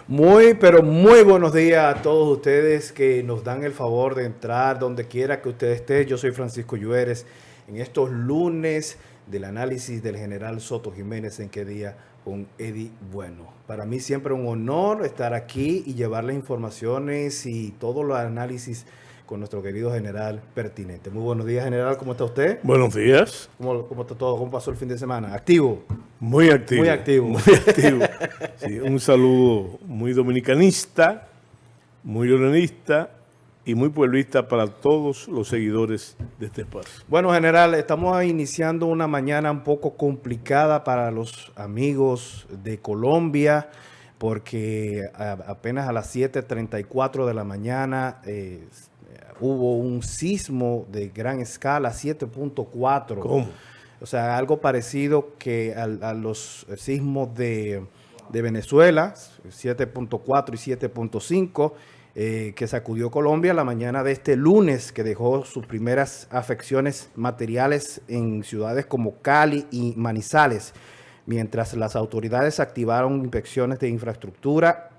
Muy, pero muy buenos días a todos ustedes que nos dan el favor de entrar donde quiera que usted esté. Yo soy Francisco Lluveres en estos lunes del análisis del general Soto Jiménez en qué día con Eddie Bueno. Para mí siempre un honor estar aquí y llevarles informaciones y todos los análisis con nuestro querido general pertinente. Muy buenos días, general. ¿Cómo está usted? Buenos días. ¿Cómo está todo? ¿Cómo pasó el fin de semana? ¿Activo? Muy activo. Muy activo. Muy activo. Sí, un saludo muy dominicanista, muy oranista y muy pueblista para todos los seguidores de este espacio. Bueno, general, estamos iniciando una mañana un poco complicada para los amigos de Colombia, porque apenas a las 7:34 de la mañana hubo un sismo de gran escala, 7.4. ¿Cómo? O sea, algo parecido que a los sismos de Venezuela, 7.4 y 7.5, que sacudió Colombia la mañana de este lunes, que dejó sus primeras afecciones materiales en ciudades como Cali y Manizales, mientras las autoridades activaron inspecciones de infraestructura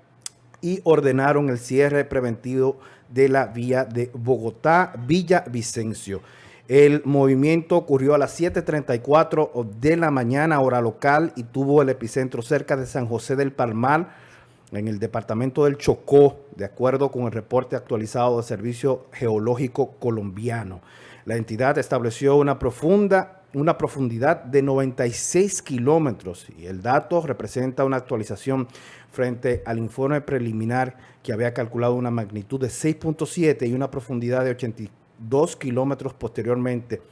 y ordenaron el cierre preventivo de la vía de Bogotá-Villavicencio. El movimiento ocurrió a las 7:34 de la mañana, hora local, y tuvo el epicentro cerca de San José del Palmar, en el departamento del Chocó, de acuerdo con el reporte actualizado del Servicio Geológico Colombiano. La entidad estableció una profundidad de 96 kilómetros y el dato representa una actualización frente al informe preliminar que había calculado una magnitud de 6.7 y una profundidad de 82 kilómetros posteriormente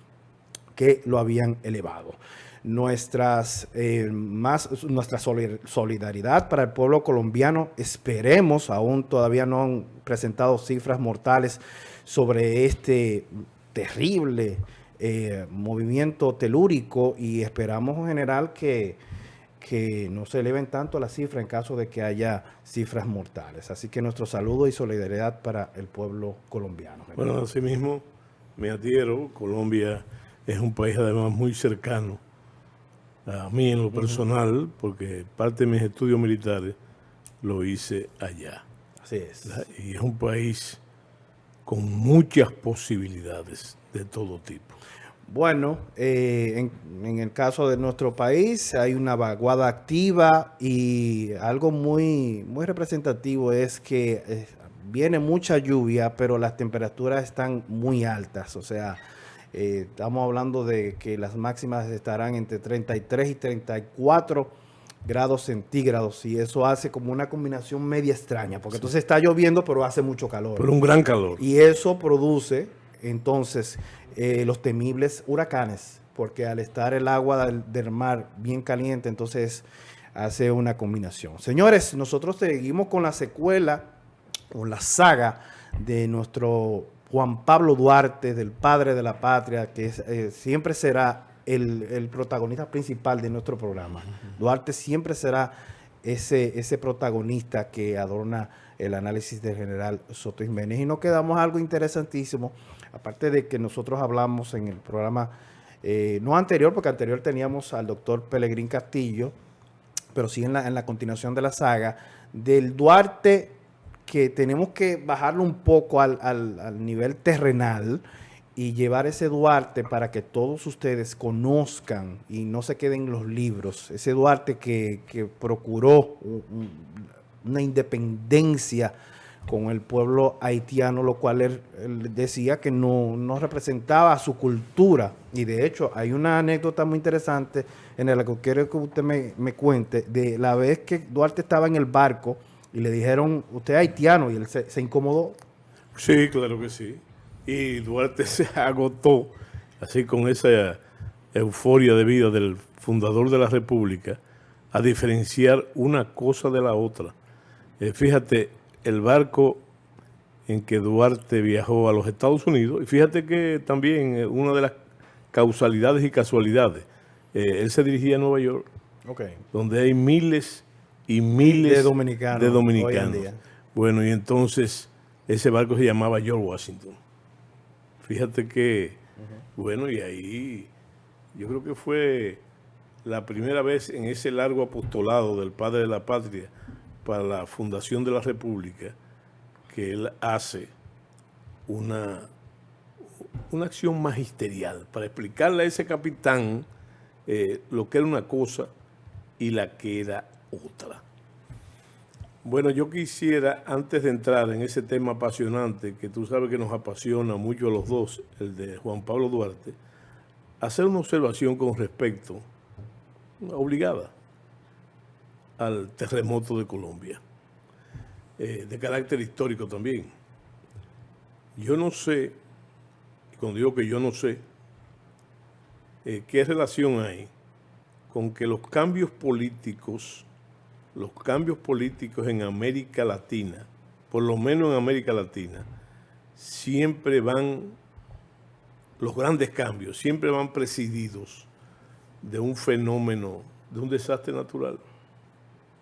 que lo habían elevado. Nuestra solidaridad para el pueblo colombiano. Esperemos, aún todavía no han presentado cifras mortales sobre este terrible movimiento telúrico, y esperamos en general que no se eleven tanto las cifras en caso de que haya cifras mortales. Así que nuestro saludo y solidaridad para el pueblo colombiano. Bueno, asimismo me adhiero. Colombia es un país además muy cercano a mí en lo personal, porque parte de mis estudios militares lo hice allá. Así es. Y es un país con muchas posibilidades de todo tipo. Bueno, en el caso de nuestro país hay una vaguada activa, y algo muy representativo es que viene mucha lluvia, pero las temperaturas están muy altas. O sea, estamos hablando de que las máximas estarán entre 33 y 34 grados centígrados, y eso hace como una combinación media extraña, porque entonces está lloviendo, pero hace mucho calor. Pero un gran calor. Y eso produce entonces los temibles huracanes, porque al estar el agua del mar bien caliente, entonces hace una combinación. Señores, nosotros seguimos con la secuela o la saga de nuestro Juan Pablo Duarte, del padre de la patria, que siempre será el protagonista principal de nuestro programa. Duarte siempre será ese protagonista que adorna el análisis del general Soto Jiménez. Y nos quedamos algo interesantísimo, aparte de que nosotros hablamos en el programa, no anterior, porque anterior teníamos al doctor Pelegrín Castillo, pero sí en la continuación de la saga, del Duarte, que tenemos que bajarlo un poco al nivel terrenal y llevar ese Duarte para que todos ustedes conozcan y no se queden en los libros. Ese Duarte que procuró una independencia con el pueblo haitiano, lo cual él decía que no representaba su cultura. Y de hecho hay una anécdota muy interesante en la que quiero que usted me cuente de la vez que Duarte estaba en el barco y le dijeron, usted es haitiano, y él se incomodó. Sí, claro que sí. Y Duarte se agotó, así con esa euforia de vida del fundador de la República, a diferenciar una cosa de la otra. Fíjate, el barco en que Duarte viajó a los Estados Unidos, y fíjate que también una de las causalidades y casualidades, él se dirigía a Nueva York, donde hay miles y miles de dominicanos. Bueno, y entonces ese barco se llamaba George Washington. Fíjate que, bueno, y ahí yo creo que fue la primera vez en ese largo apostolado del padre de la patria para la fundación de la República que él hace una acción magisterial para explicarle a ese capitán lo que era una cosa y la que era otra. Bueno, yo quisiera, antes de entrar en ese tema apasionante, que tú sabes que nos apasiona mucho a los dos, el de Juan Pablo Duarte, hacer una observación con respecto, obligada, al terremoto de Colombia, de carácter histórico también. Yo no sé, y cuando digo que yo no sé, qué relación hay con que los cambios políticos en América Latina, por lo menos en América Latina, siempre van, los grandes cambios, siempre van presididos de un fenómeno, de un desastre natural,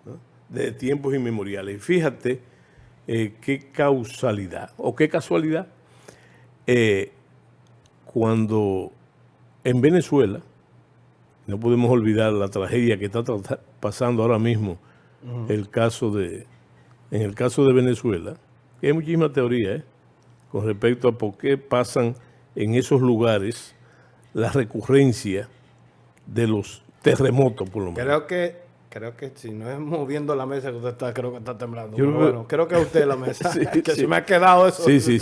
¿no? De tiempos inmemoriales. Y fíjate qué causalidad, o qué casualidad, cuando en Venezuela, no podemos olvidar la tragedia que está pasando ahora mismo, en el caso de Venezuela, hay muchísima teoría con respecto a por qué pasan en esos lugares la recurrencia de los terremotos, por lo menos. Creo que si no es moviendo la mesa que usted está, creo que está temblando. Yo Pero bueno, creo que es usted la mesa. Sí, que sí. se me ha quedado eso. Sí.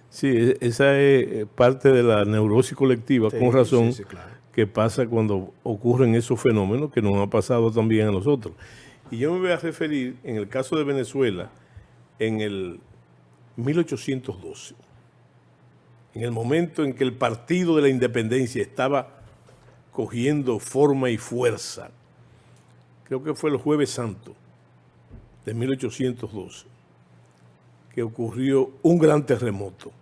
Sí, esa es parte de la neurosis colectiva, Sí, con razón, sí, claro. que pasa cuando ocurren esos fenómenos que nos han pasado también a nosotros. Y yo me voy a referir, en el caso de Venezuela, en el 1812, en el momento en que el Partido de la Independencia estaba cogiendo forma y fuerza. Creo que fue el Jueves Santo de 1812, que ocurrió un gran terremoto.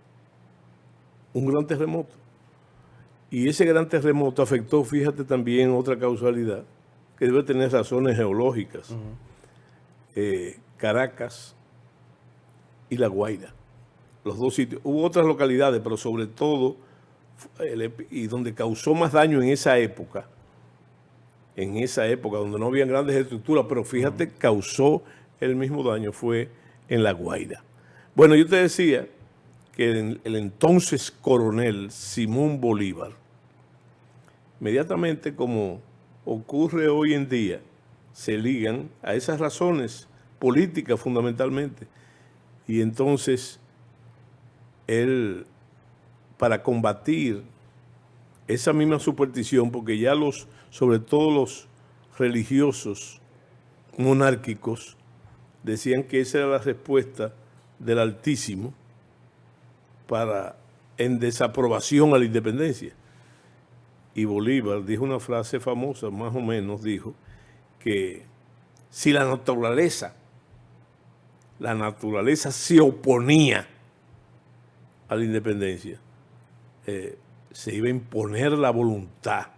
Y ese gran terremoto afectó, fíjate también, otra causalidad, que debe tener razones geológicas. Caracas y La Guaira, los dos sitios. Hubo otras localidades, pero sobre todo, y donde causó más daño en esa época, donde no habían grandes estructuras, pero fíjate, causó el mismo daño, fue en La Guaira. Bueno, yo te decía que el entonces coronel Simón Bolívar, inmediatamente como ocurre hoy en día, se ligan a esas razones políticas fundamentalmente. Y entonces él, para combatir esa misma superstición, porque ya sobre todo los religiosos monárquicos decían que esa era la respuesta del Altísimo en desaprobación a la independencia. Y Bolívar dijo una frase famosa, más o menos, dijo que si la naturaleza se oponía a la independencia, se iba a imponer la voluntad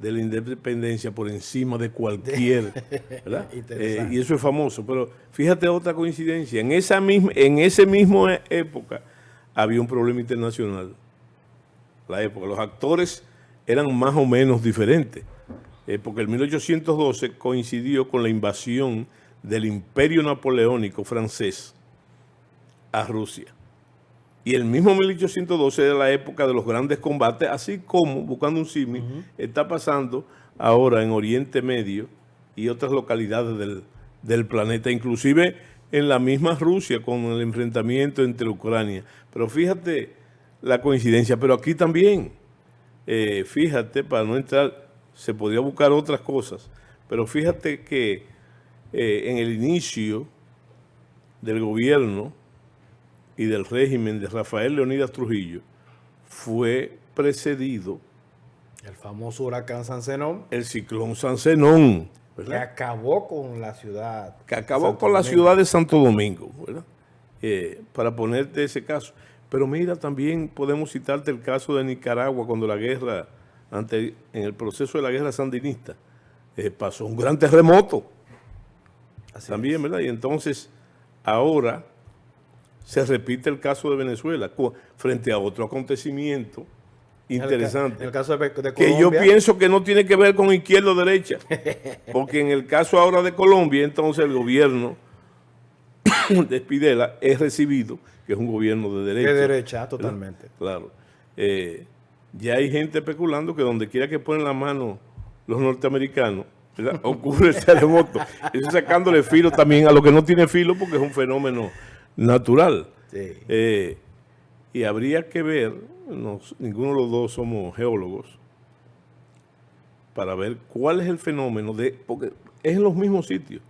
de la independencia por encima de cualquier, ¿verdad? Y eso es famoso. Pero fíjate otra coincidencia, en esa misma época había un problema internacional. Los actores eran más o menos diferentes, porque el 1812 coincidió con la invasión del Imperio Napoleónico francés a Rusia. Y el mismo 1812 era la época de los grandes combates, así como, buscando un símil, está pasando ahora en Oriente Medio y otras localidades del planeta, inclusive en la misma Rusia con el enfrentamiento entre Ucrania. Pero fíjate la coincidencia, pero aquí también, fíjate, para no entrar, se podría buscar otras cosas, pero fíjate que en el inicio del gobierno y del régimen de Rafael Leónidas Trujillo fue precedido el famoso huracán San Zenón, el ciclón San Zenón, ¿verdad? Que acabó con la ciudad. La ciudad de Santo Domingo, ¿verdad? Para ponerte ese caso. Pero mira, también podemos citarte el caso de Nicaragua cuando en el proceso de la guerra sandinista, pasó un gran terremoto. Así también, es. ¿Verdad? Y entonces, ahora se repite el caso de Venezuela frente a otro acontecimiento interesante. En el caso de Colombia. Que yo pienso que no tiene que ver con izquierda o derecha. Porque en el caso ahora de Colombia, entonces el gobierno de Spidela es recibido, que es un gobierno de derecha. De derecha, totalmente. Claro. Ya hay gente especulando que donde quiera que ponen la mano los norteamericanos, ¿verdad? Ocurre el terremoto. Eso sacándole filo también a lo que no tiene filo porque es un fenómeno natural. Sí. Y habría que ver, ninguno de los dos somos geólogos, para ver cuál es el fenómeno porque es en los mismos sitios.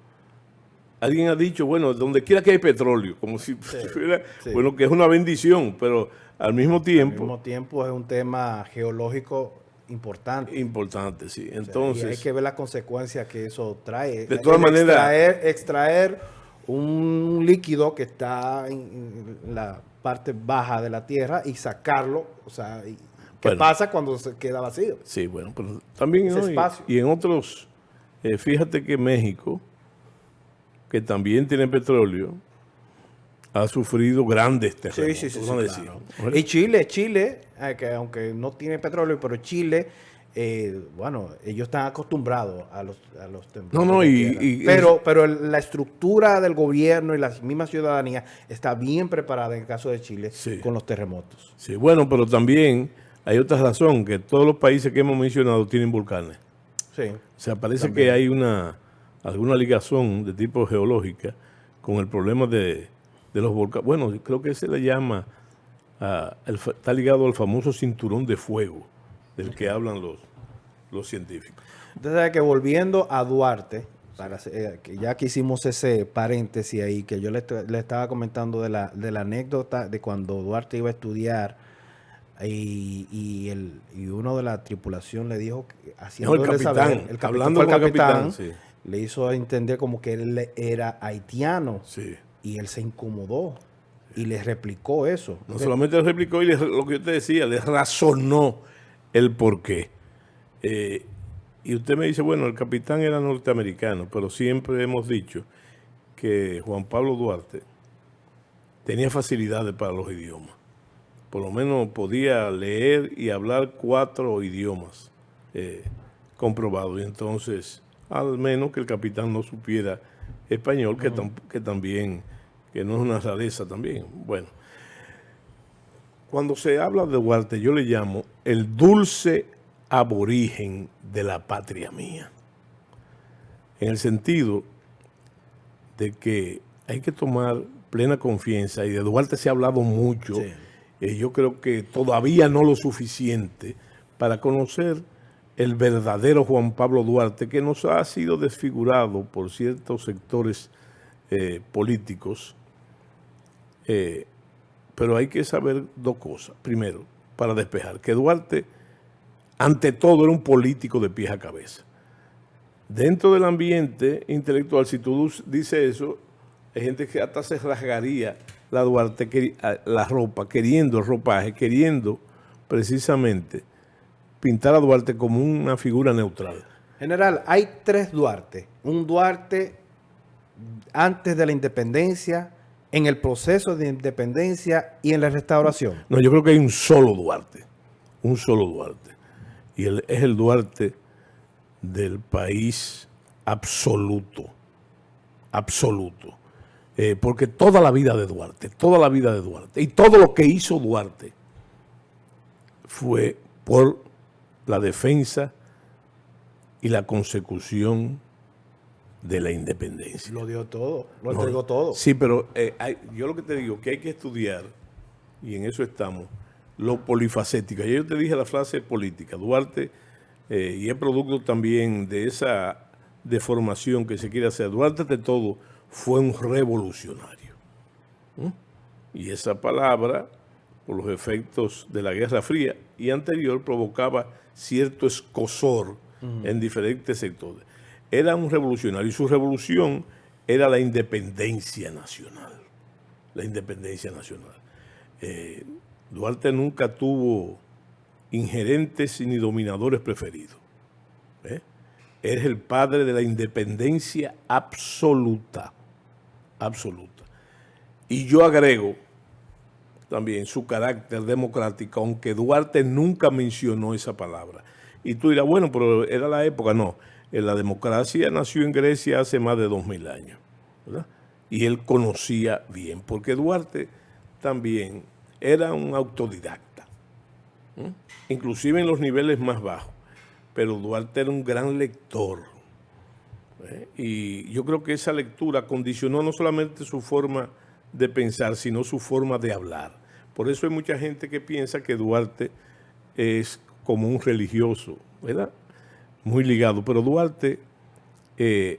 Alguien ha dicho, bueno, donde quiera que hay petróleo, como si fuera, bueno, que es una bendición, pero al mismo tiempo... Al mismo tiempo es un tema geológico importante. Importante, sí. Entonces... Y hay que ver las consecuencias que eso trae. De todas maneras... Extraer un líquido que está en la parte baja de la tierra y sacarlo, o sea, ¿qué pasa cuando se queda vacío? Sí, bueno, pero también ese espacio. Y en otros, fíjate que México, que también tiene petróleo, ha sufrido grandes terremotos. Sí, claro. Y Chile, que aunque no tiene petróleo, pero Chile, bueno, ellos están acostumbrados a los temblores. Pero la estructura del gobierno y la misma ciudadanía está bien preparada en el caso de Chile con los terremotos. Sí, bueno, pero también hay otra razón, que todos los países que hemos mencionado tienen volcanes. Sí. O sea, parece que hay alguna ligazón de tipo geológica con el problema de los volcanes. Bueno, creo que se le llama, está ligado al famoso cinturón de fuego del que hablan los científicos. Entonces, que volviendo a Duarte, que ya que hicimos ese paréntesis ahí, que yo le estaba comentando de la anécdota de cuando Duarte iba a estudiar y uno de la tripulación le dijo, haciéndole saber, el capitán, sí, le hizo entender como que él era haitiano. Sí. Y él se incomodó y le replicó eso. No solamente le replicó, y lo que yo te decía, le razonó el porqué. Y usted me dice, bueno, el capitán era norteamericano, pero siempre hemos dicho que Juan Pablo Duarte tenía facilidades para los idiomas. Por lo menos podía leer y hablar 4 idiomas comprobados. Y entonces, al menos que el capitán no supiera español, que también, que no es una rareza también. Bueno, cuando se habla de Duarte, yo le llamo el dulce aborigen de la patria mía. En el sentido de que hay que tomar plena confianza, y de Duarte se ha hablado mucho, yo creo que todavía no lo suficiente para conocer el verdadero Juan Pablo Duarte, que nos ha sido desfigurado por ciertos sectores políticos, pero hay que saber 2 cosas. Primero, para despejar, que Duarte, ante todo, era un político de pies a cabeza. Dentro del ambiente intelectual, si tú dices eso, hay gente que hasta se rasgaría la ropa, queriendo el ropaje, queriendo precisamente pintar a Duarte como una figura neutral. General, hay 3 Duarte. Un Duarte antes de la independencia, en el proceso de independencia y en la restauración. No, yo creo que hay un solo Duarte. Un solo Duarte. Y es el Duarte del país absoluto. Absoluto. Porque toda la vida de Duarte, y todo lo que hizo Duarte fue por la defensa y la consecución de la independencia. Lo dio todo, lo entregó todo. Sí, pero yo lo que te digo, que hay que estudiar, y en eso estamos, lo polifacético. Yo te dije la frase política. Duarte, y es producto también de esa deformación que se quiere hacer. Duarte, de todo, fue un revolucionario. Y esa palabra, por los efectos de la Guerra Fría y anterior, provocaba cierto escozor en diferentes sectores. Era un revolucionario y su revolución era la independencia nacional. La independencia nacional. Duarte nunca tuvo ingerentes ni dominadores preferidos. Es el padre de la independencia absoluta. Absoluta. Y yo agrego también su carácter democrático, aunque Duarte nunca mencionó esa palabra. Y tú dirás, bueno, pero era la época. No, la democracia nació en Grecia hace más de 2000 años, ¿verdad? Y él conocía bien, porque Duarte también era un autodidacta, inclusive en los niveles más bajos, pero Duarte era un gran lector. Y yo creo que esa lectura condicionó no solamente su forma de pensar, sino su forma de hablar. Por eso hay mucha gente que piensa que Duarte es como un religioso, ¿verdad? Muy ligado. Pero Duarte, el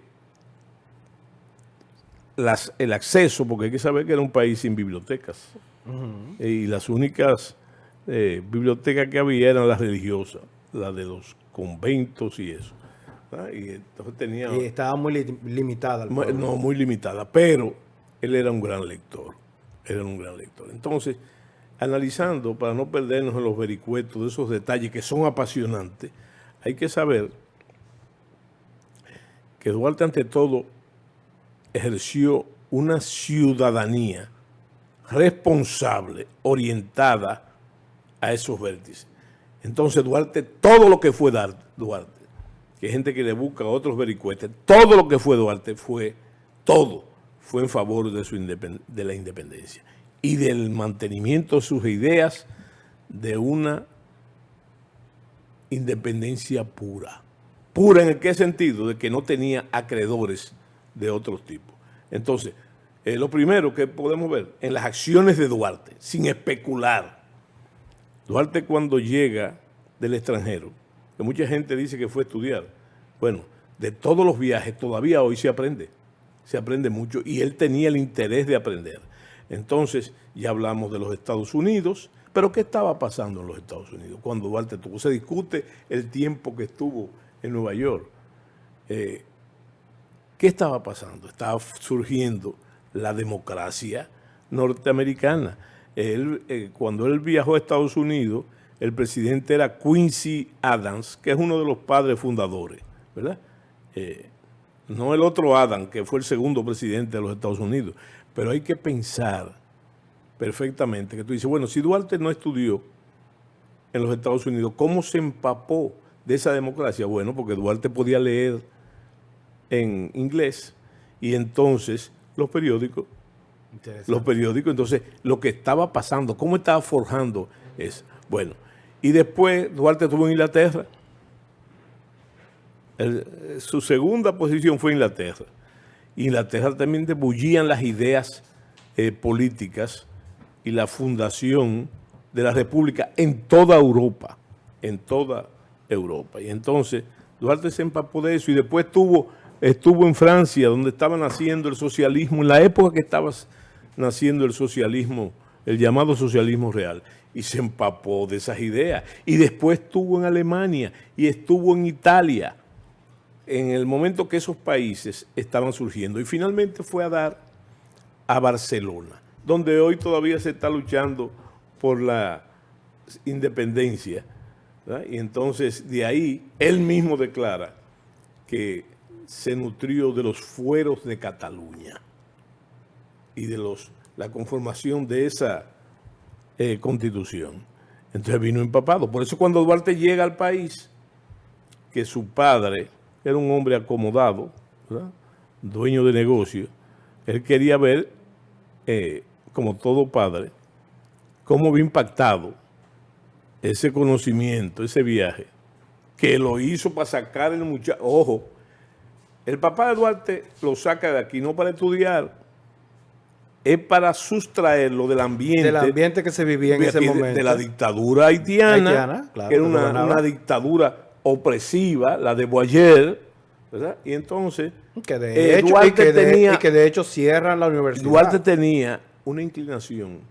acceso, porque hay que saber que era un país sin bibliotecas, y las únicas bibliotecas que había eran las religiosas, las de los conventos y eso. Y entonces tenía... Y estaba muy limitada. No, muy limitada, pero él era un gran lector. Era un gran lector. Entonces, analizando, para no perdernos en los vericuetos de esos detalles que son apasionantes, hay que saber que Duarte, ante todo, ejerció una ciudadanía responsable, orientada a esos vértices. Entonces, Duarte, todo lo que fue Duarte, que hay gente que le busca otros vericuetes, todo lo que fue Duarte fue en favor de la independencia y del mantenimiento de sus ideas de una independencia pura. ¿Pura en qué sentido? De que no tenía acreedores de otros tipos. Entonces, lo primero que podemos ver en las acciones de Duarte, sin especular. Duarte, cuando llega del extranjero, que mucha gente dice que fue a estudiar. Bueno, de todos los viajes todavía hoy se aprende mucho, y él tenía el interés de aprender. Entonces, ya hablamos de los Estados Unidos, pero ¿qué estaba pasando en los Estados Unidos cuando Duarte estuvo? Se discute el tiempo que estuvo en Nueva York. ¿Qué estaba pasando? Estaba surgiendo la democracia norteamericana. Cuando él viajó a Estados Unidos, el presidente era Quincy Adams, que es uno de los padres fundadores, ¿verdad? No el otro Adams, que fue el segundo presidente de los Estados Unidos. Pero hay que pensar perfectamente que tú dices, bueno, si Duarte no estudió en los Estados Unidos, ¿cómo se empapó de esa democracia? Bueno, porque Duarte podía leer en inglés, y entonces los periódicos, entonces lo que estaba pasando, cómo estaba forjando eso. Bueno, y después Duarte estuvo en Inglaterra. Su segunda posición fue Inglaterra. Inglaterra también debullían las ideas políticas y la fundación de la República en toda Europa. Y entonces Duarte se empapó de eso, y después estuvo en Francia, donde estaba naciendo el socialismo, en la época que estaba naciendo el socialismo, el llamado socialismo real, y se empapó de esas ideas. Y después estuvo en Alemania y estuvo en Italia, en el momento que esos países estaban surgiendo, y finalmente fue a dar a Barcelona, donde hoy todavía se está luchando por la independencia, ¿verdad? Y entonces de ahí él mismo declara que se nutrió de los fueros de Cataluña y de la conformación de esa constitución. Entonces vino empapado. Por eso cuando Duarte llega al país, que su padre era un hombre acomodado, ¿verdad?, dueño de negocio, él quería ver, como todo padre, cómo había impactado ese conocimiento, ese viaje, que lo hizo para sacar el muchacho. Ojo, el papá de Duarte lo saca de aquí no para estudiar, es para sustraerlo del ambiente que se vivía en ese momento. De la dictadura haitiana, claro, que era una dictadura opresiva, la de Boyer, ¿verdad? Y entonces que de hecho cierran la universidad. Duarte tenía una inclinación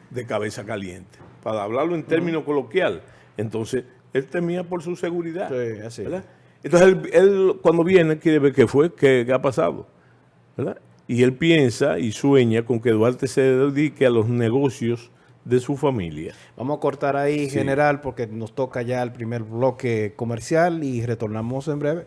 de cabeza caliente, para hablarlo en términos coloquial. Entonces él temía por su seguridad. Sí, así. ¿Verdad? Entonces él cuando viene quiere ver qué ha pasado, ¿verdad? Y él piensa y sueña con que Duarte se dedique a los negocios de su familia. Vamos a cortar ahí, general, porque nos toca ya el primer bloque comercial y retornamos en breve.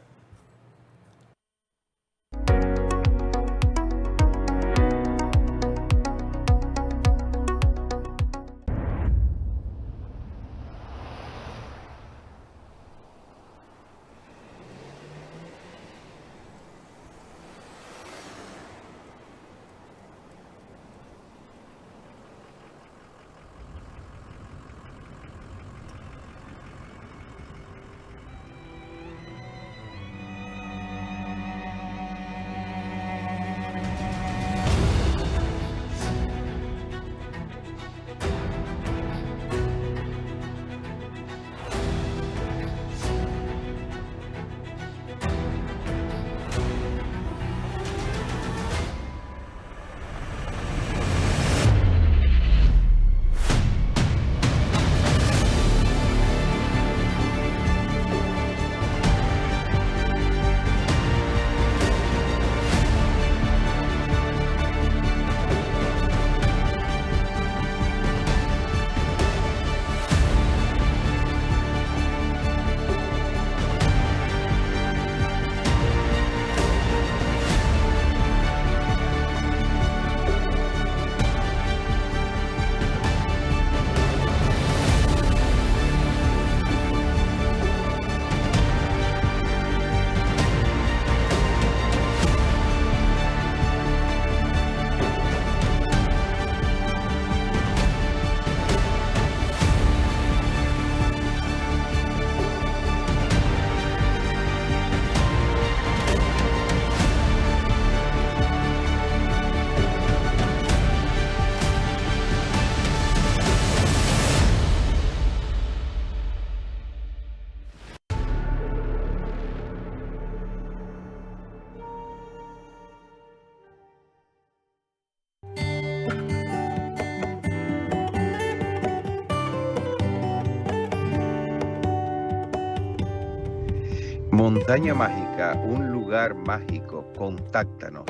Montaña Mágica, un lugar mágico. Contáctanos.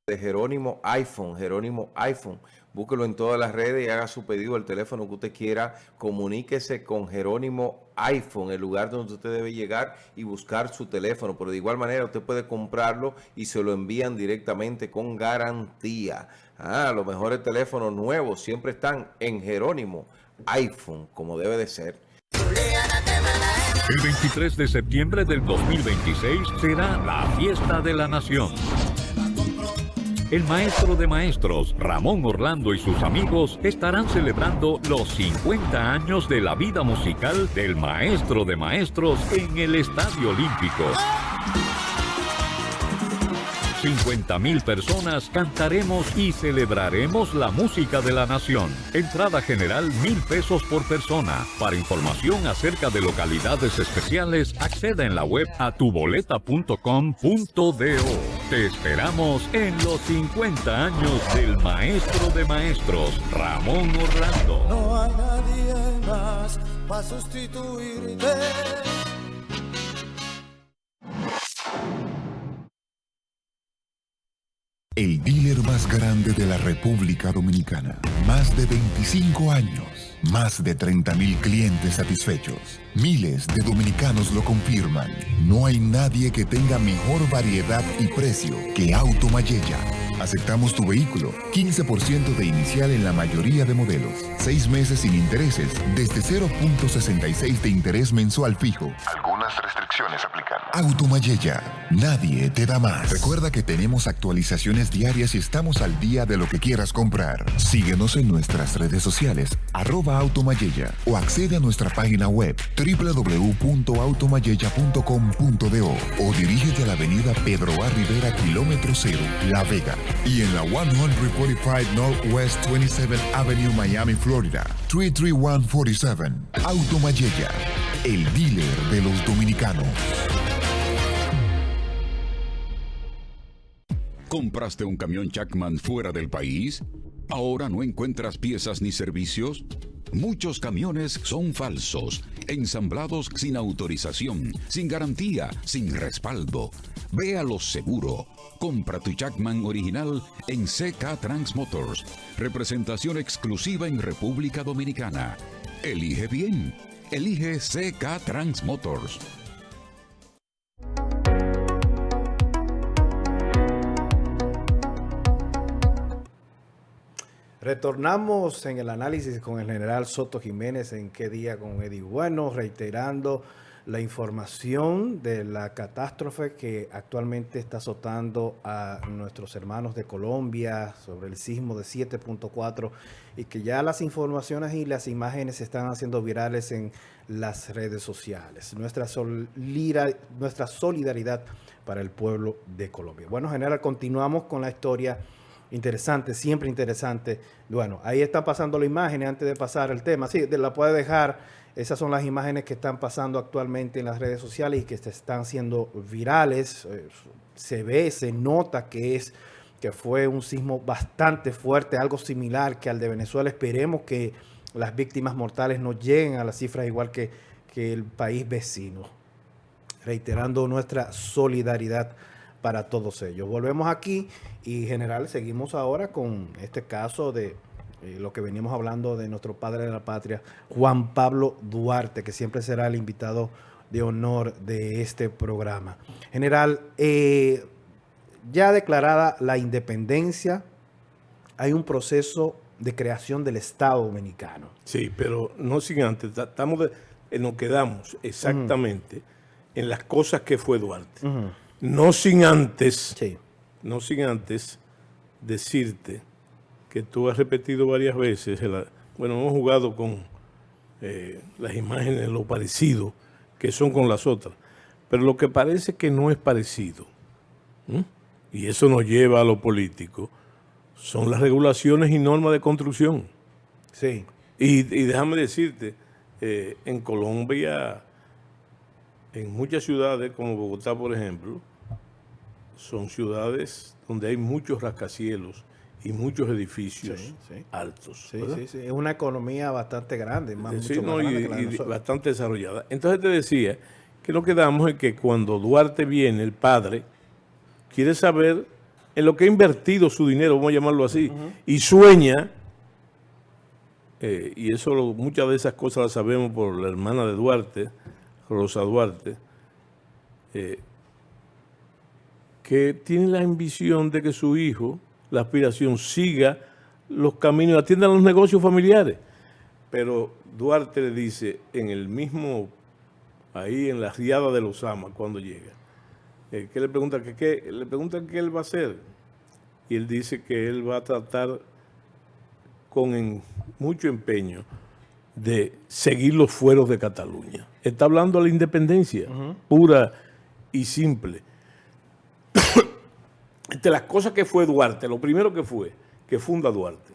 De Jerónimo iPhone. Búsquelo en todas las redes y haga su pedido al teléfono que usted quiera. Comuníquese con Jerónimo iPhone, el lugar donde usted debe llegar y buscar su teléfono. Pero de igual manera usted puede comprarlo y se lo envían directamente con garantía. Los mejores teléfonos nuevos siempre están en Jerónimo iPhone, como debe de ser. El 23 de septiembre del 2026 será la fiesta de la nación. El maestro de maestros, Ramón Orlando, y sus amigos estarán celebrando los 50 años de la vida musical del maestro de maestros en el Estadio Olímpico. 50,000 personas cantaremos y celebraremos la música de la nación. Entrada general $1,000 por persona. Para información acerca de localidades especiales, acceda en la web a tuboleta.com.do. Te esperamos en los 50 años del maestro de maestros, Ramón Orlando. No hay nadie más para sustituirte. El dealer más grande de la República Dominicana. Más de 25 años. Más de 30,000 clientes satisfechos. Miles de dominicanos lo confirman. No hay nadie que tenga mejor variedad y precio que Auto Mayella. Aceptamos tu vehículo. 15% de inicial en la mayoría de modelos. 6 meses sin intereses. Desde 0.66 de interés mensual fijo. Algunas restricciones aplican. Auto Mayella. Nadie te da más. Recuerda que tenemos actualizaciones diarias y estamos al día de lo que quieras comprar. Síguenos en nuestras redes sociales, @Automayella, o accede a nuestra página web www.automayella.com.do o dirígete a la avenida Pedro A. Rivera, kilómetro 0, La Vega, y en la 145 Northwest 27th Avenue, Miami, Florida, 33147. Automayella, el dealer de los dominicanos. ¿Compraste un camión Jackman fuera del país? ¿Ahora no encuentras piezas ni servicios? Muchos camiones son falsos, ensamblados sin autorización, sin garantía, sin respaldo. Ve a lo seguro. Compra tu Jackman original en CK Trans Motors. Representación exclusiva en República Dominicana. Elige bien. Elige CK Trans Motors. Retornamos en el análisis con el general Soto Jiménez, en qué día con Eddie Bueno, reiterando la información de la catástrofe que actualmente está azotando a nuestros hermanos de Colombia sobre el sismo de 7.4 y que ya las informaciones y las imágenes se están haciendo virales en las redes sociales. Nuestra solidaridad para el pueblo de Colombia. Bueno, general, continuamos con la historia. Interesante, siempre interesante. Bueno, ahí está pasando la imagen antes de pasar el tema. Sí, la puede dejar. Esas son las imágenes que están pasando actualmente en las redes sociales y que se están haciendo virales. Se ve, se nota que fue un sismo bastante fuerte, algo similar que al de Venezuela. Esperemos que las víctimas mortales no lleguen a las cifras igual que el país vecino. Reiterando nuestra solidaridad para todos ellos. Volvemos aquí y, general, seguimos ahora con este caso de lo que veníamos hablando de nuestro padre de la patria, Juan Pablo Duarte, que siempre será el invitado de honor de este programa. General, ya declarada la independencia, hay un proceso de creación del Estado Dominicano. Sí, pero no sin antes, nos quedamos exactamente en las cosas que fue Duarte. No sin antes decirte que tú has repetido varias veces, hemos jugado con las imágenes, lo parecido que son con las otras, pero lo que parece que no es parecido, y eso nos lleva a lo político, son las regulaciones y normas de construcción. Sí. Y déjame decirte, en Colombia, en muchas ciudades como Bogotá, por ejemplo, son ciudades donde hay muchos rascacielos y muchos edificios Sí. altos. Sí, ¿verdad? sí, sí. Es una economía bastante grande, Sí, mucho más no, grande que la de y nosotros. bastante desarrollada. Entonces te decía que lo que damos es que cuando Duarte viene, el padre, quiere saber en lo que ha invertido su dinero, vamos a llamarlo así, y sueña, y eso muchas de esas cosas las sabemos por la hermana de Duarte, Rosa Duarte, que tiene la ambición de que su hijo, la aspiración, siga los caminos, atienda los negocios familiares. Pero Duarte le dice en el mismo, ahí en la riada de los Amas, cuando llega, que le pregunta le preguntan qué él va a hacer. Y él dice que él va a tratar con mucho empeño de seguir los fueros de Cataluña. Está hablando de la independencia, pura y simple. Entre las cosas que fue Duarte, lo primero que funda Duarte,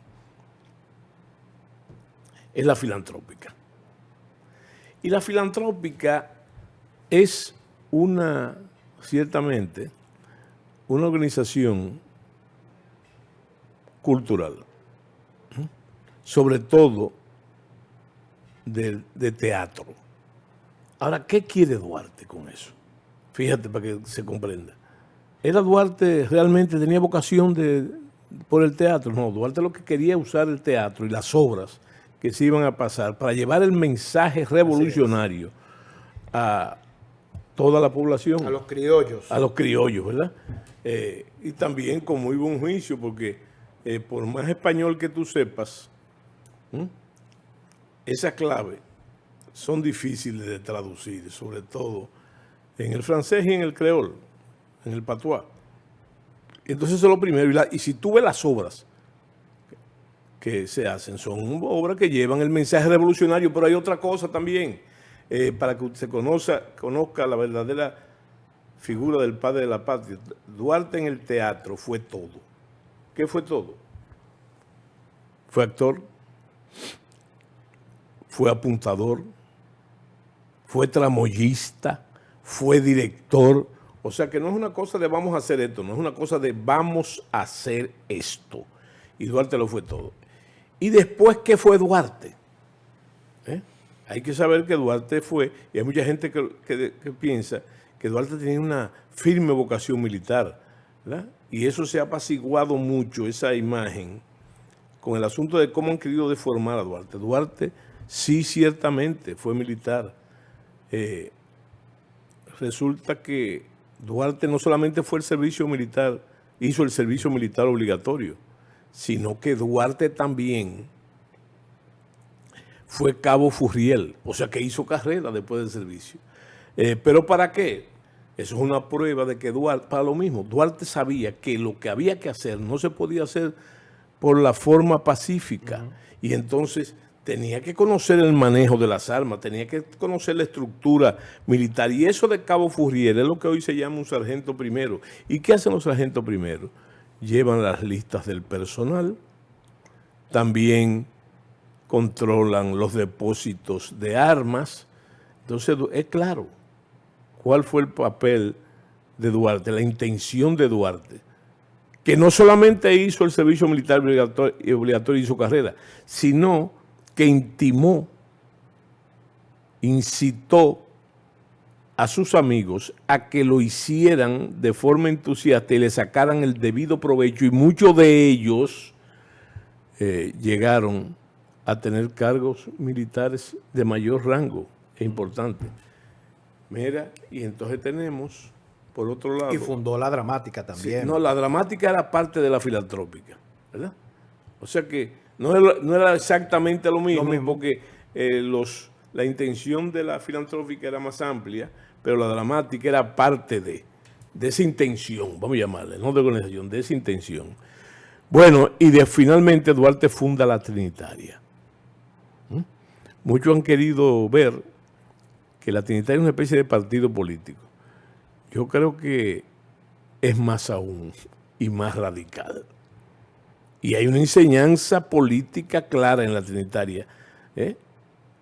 es la filantrópica. Y la filantrópica es ciertamente, una organización cultural, sobre todo de teatro. Ahora, ¿qué quiere Duarte con eso? Fíjate para que se comprenda. ¿Era Duarte realmente tenía vocación por el teatro? No, Duarte lo que quería usar el teatro y las obras que se iban a pasar para llevar el mensaje revolucionario a toda la población. A los criollos. A los criollos, ¿verdad? Y también con muy buen juicio, porque por más español que tú sepas, esas claves son difíciles de traducir, sobre todo en el francés y en el creol, en el patuá. Entonces eso es lo primero. Y si tú ves las obras que se hacen, son obras que llevan el mensaje revolucionario, pero hay otra cosa también, para que usted conozca la verdadera figura del padre de la patria. Duarte en el teatro fue todo. ¿Qué fue todo? Fue actor, fue apuntador, fue tramoyista, fue director. O sea que no es una cosa de vamos a hacer esto, no es una cosa de vamos a hacer esto. Y Duarte lo fue todo. ¿Y después qué fue Duarte? Hay que saber que Duarte fue, y hay mucha gente que piensa que Duarte tenía una firme vocación militar, ¿verdad? Y eso se ha apaciguado mucho, esa imagen, con el asunto de cómo han querido deformar a Duarte. Duarte sí, ciertamente, fue militar. Resulta que Duarte no solamente fue el servicio militar, hizo el servicio militar obligatorio, sino que Duarte también fue cabo Furriel, o sea que hizo carrera después del servicio. ¿Pero para qué? Eso es una prueba de que Duarte, para lo mismo, Duarte sabía que lo que había que hacer no se podía hacer por la forma pacífica. Y entonces tenía que conocer el manejo de las armas, tenía que conocer la estructura militar. Y eso de cabo Furriel es lo que hoy se llama un sargento primero. ¿Y qué hacen los sargentos primero? Llevan las listas del personal, también controlan los depósitos de armas. Entonces, es claro cuál fue el papel de Duarte, la intención de Duarte, que no solamente hizo el servicio militar obligatorio y su carrera, sino que incitó a sus amigos a que lo hicieran de forma entusiasta y le sacaran el debido provecho, y muchos de ellos llegaron a tener cargos militares de mayor rango e importante. Mira, y entonces tenemos, por otro lado... Y fundó la dramática también. Sí, no, la dramática era parte de la filantrópica, ¿verdad? O sea que no era exactamente lo mismo. Porque la intención de la filantrópica era más amplia, pero la dramática era parte de esa intención, vamos a llamarle, no de organización, de esa intención. Bueno, y finalmente Duarte funda la Trinitaria. Muchos han querido ver que la Trinitaria es una especie de partido político. Yo creo que es más aún y más radical. Y hay una enseñanza política clara en la Trinitaria,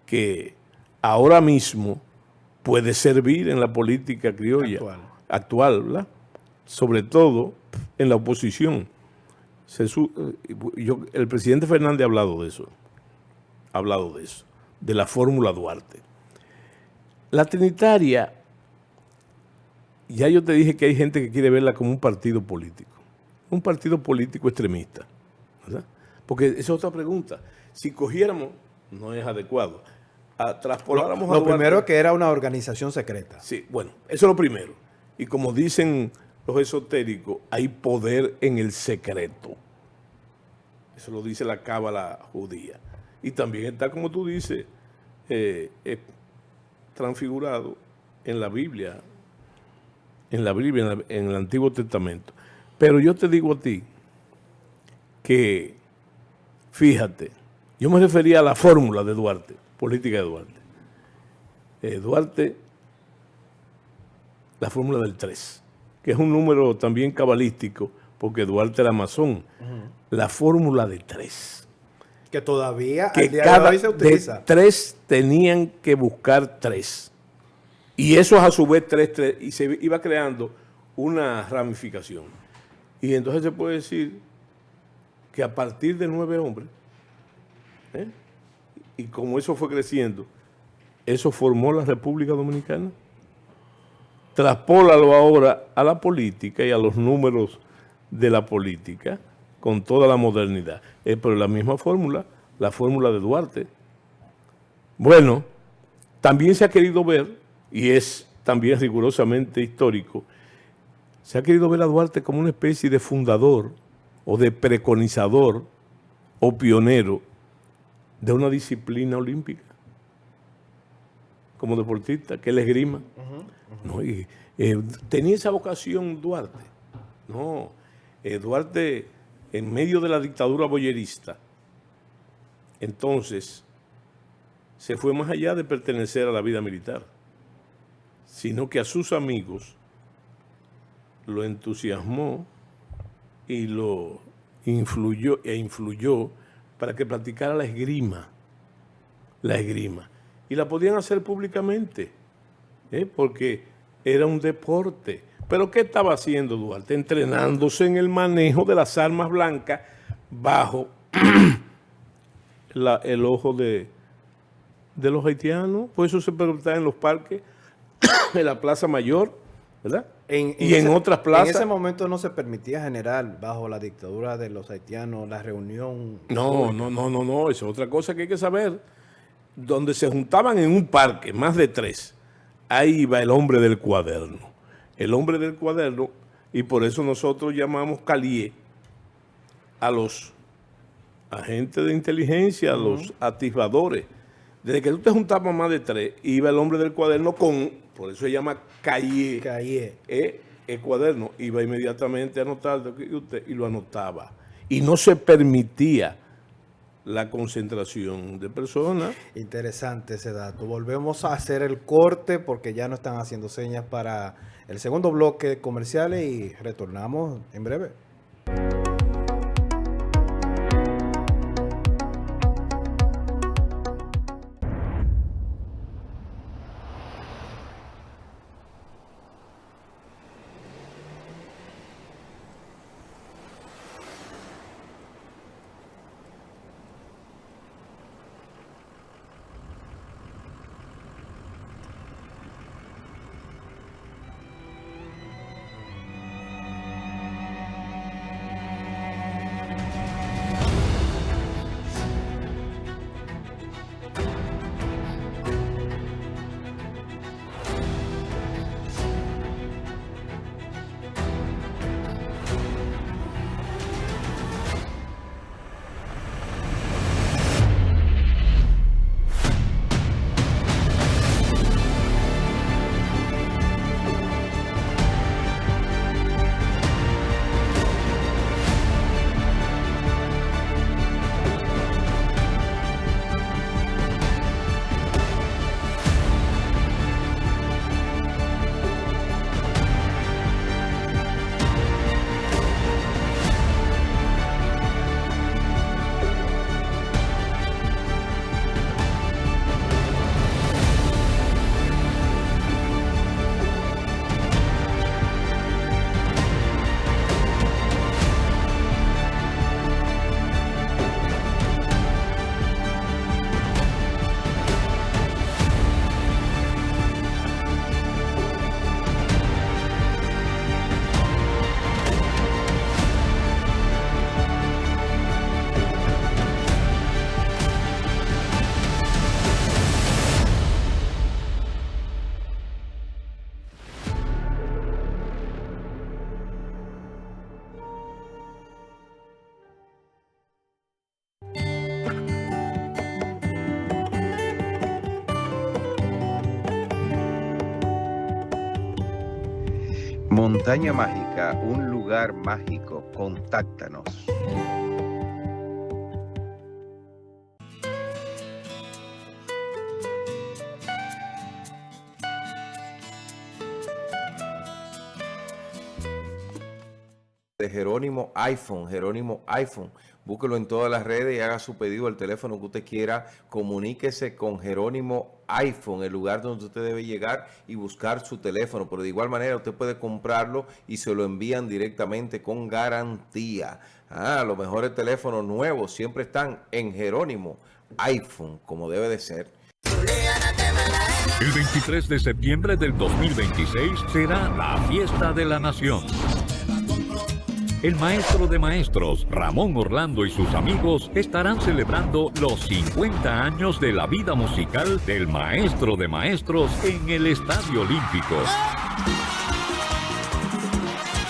que ahora mismo puede servir en la política criolla actual, ¿verdad? sobre todo en la oposición. El presidente Fernández ha hablado de eso, de la fórmula Duarte. La Trinitaria, ya yo te dije que hay gente que quiere verla como un partido político extremista, ¿verdad? Porque esa es otra pregunta. Si cogiéramos, no es adecuado, traspoláramos a Lo Duarte. primero que era una organización secreta. Sí, bueno, eso es lo primero. Y como dicen los esotéricos, hay poder en el secreto. Eso lo dice la cábala judía. Y también está, como tú dices, transfigurado en la Biblia, en el Antiguo Testamento. Pero yo te digo a ti que, fíjate, yo me refería a la fórmula de Duarte, política de Duarte. Duarte, la fórmula del 3, que es un número también cabalístico, porque Duarte era masón. La fórmula de 3. Que todavía Que al día cada de hoy se utiliza. de 3 tenían que buscar 3. Y eso a su vez 3, y se iba creando una ramificación. Y entonces se puede decir que a partir de 9 hombres, y como eso fue creciendo, eso formó la República Dominicana. Traspólalo ahora a la política y a los números de la política con toda la modernidad. Pero la misma fórmula, la fórmula de Duarte. Bueno, también se ha querido ver, y es también rigurosamente histórico, se ha querido ver a Duarte como una especie de fundador o de preconizador o pionero de una disciplina olímpica como deportista, que es la esgrima. No, y, tenía esa vocación Duarte. No, Duarte, en medio de la dictadura boyerista, entonces se fue más allá de pertenecer a la vida militar, sino que a sus amigos lo entusiasmó y lo influyó para que practicara la esgrima. Y la podían hacer públicamente, porque era un deporte. Pero ¿qué estaba haciendo Duarte? Entrenándose en el manejo de las armas blancas bajo el ojo de los haitianos. Por eso se preguntaba en los parques, en la Plaza Mayor, ¿verdad? En otras plazas. En ese momento no se permitía, general, bajo la dictadura de los haitianos, la reunión. No, eso es otra cosa que hay que saber. Donde se juntaban en un parque, más de 3, ahí iba el hombre del cuaderno. El hombre del cuaderno, y por eso nosotros llamamos calié a los agentes de inteligencia, a los atisbadores. Desde que tú te juntabas más de 3, iba el hombre del cuaderno por eso se llama cahier. El cuaderno iba inmediatamente a anotar y lo anotaba. Y no se permitía la concentración de personas. Interesante ese dato. Volvemos a hacer el corte porque ya no están haciendo señas para el segundo bloque de comerciales y retornamos en breve. Montaña Mágica, un lugar mágico. Contáctanos. De Jerónimo iPhone, Jerónimo iPhone. Búsquelo en todas las redes y haga su pedido al teléfono que usted quiera. Comuníquese con Jerónimo iPhone, el lugar donde usted debe llegar y buscar su teléfono. Pero de igual manera usted puede comprarlo y se lo envían directamente con garantía. Los mejores teléfonos nuevos siempre están en Jerónimo iPhone, como debe de ser. El 23 de septiembre del 2026 será la fiesta de la nación. El maestro de maestros, Ramón Orlando, y sus amigos estarán celebrando los 50 años de la vida musical del maestro de maestros en el Estadio Olímpico.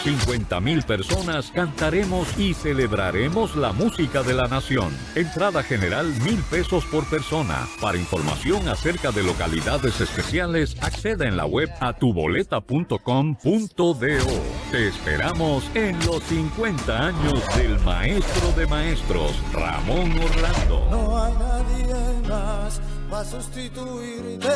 50,000 personas cantaremos y celebraremos la música de la nación. Entrada general 1,000 pesos por persona. Para información acerca de localidades especiales, acceda en la web a tuboleta.com.do. Te esperamos en los 50 años del maestro de maestros, Ramón Orlando. No hay nadie más para sustituirte.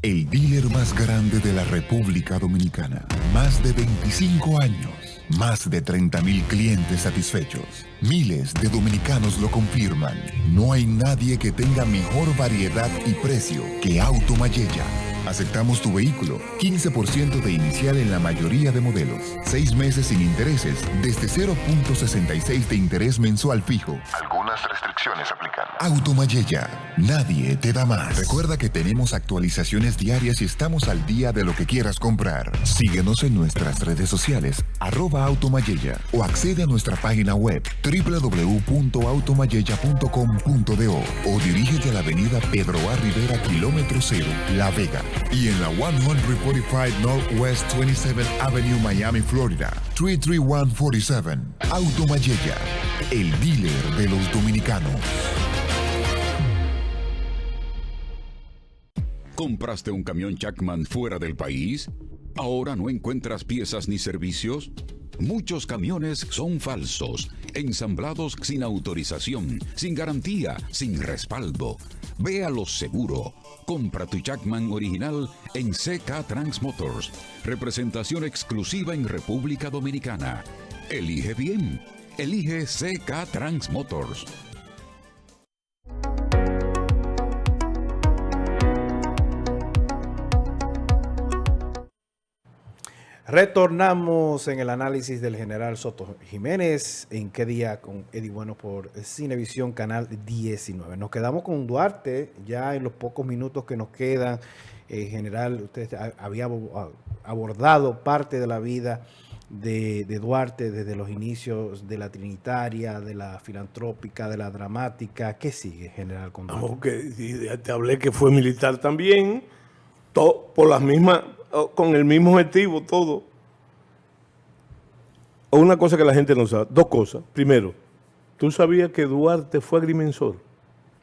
El dealer más grande de la República Dominicana. Más de 25 años. Más de 30,000 clientes satisfechos. Miles de dominicanos lo confirman. No hay nadie que tenga mejor variedad y precio que Auto Mayella. Aceptamos tu vehículo. 15% de inicial en la mayoría de modelos. 6 meses sin intereses. Desde 0.66 de interés mensual fijo. Algunas restricciones aplican. Auto Mayella. Nadie te da más. Recuerda que tenemos actualizaciones diarias y estamos al día de lo que quieras comprar. Síguenos en nuestras redes sociales @automayella o accede a nuestra página web www.automayella.com.do o dirígete a la avenida Pedro A. Rivera, kilómetro 0, La Vega, y en la 145 Northwest 27th Avenue, Miami, Florida, 33147. Auto Mayella, el dealer de los dominicanos. ¿Compraste un camión Jackman fuera del país? ¿Ahora no encuentras piezas ni servicios? Muchos camiones son falsos, ensamblados sin autorización, sin garantía, sin respaldo. Ve a lo seguro. Compra tu Jackman original en CK Trans Motors. Representación exclusiva en República Dominicana. Elige bien. Elige CK Trans Motors. Retornamos en el análisis del general Soto Jiménez. ¿En qué día? Con Eddie Bueno por Cinevisión, canal 19. Nos quedamos con Duarte ya en los pocos minutos que nos quedan. General, usted había abordado parte de la vida de Duarte desde los inicios de la trinitaria, de la filantrópica, de la dramática. ¿Qué sigue, general, con Duarte? Te hablé que fue militar también, por las mismas, con el mismo objetivo, todo. Una cosa que la gente no sabe, 2 cosas. Primero, ¿tú sabías que Duarte fue agrimensor?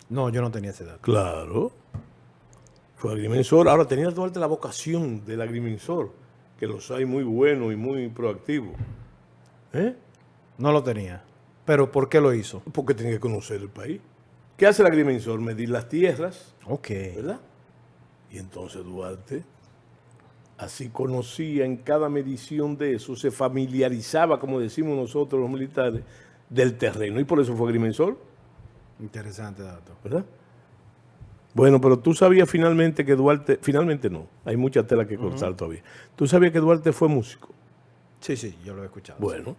No, yo no tenía esa edad. Claro, fue agrimensor. Ahora, tenía Duarte la vocación del agrimensor, que los hay muy buenos y muy proactivos. No lo tenía. ¿Pero por qué lo hizo? Porque tenía que conocer el país. ¿Qué hace el agrimensor? Medir las tierras. Ok. ¿Verdad? Y entonces Duarte así conocía en cada medición de eso, se familiarizaba, como decimos nosotros los militares, del terreno, y por eso fue agrimensor. Interesante dato. ¿Verdad? Bueno, pero tú sabías finalmente que Duarte, finalmente no, hay mucha tela que cortar todavía. ¿Tú sabías que Duarte fue músico? Sí, yo lo he escuchado. Bueno,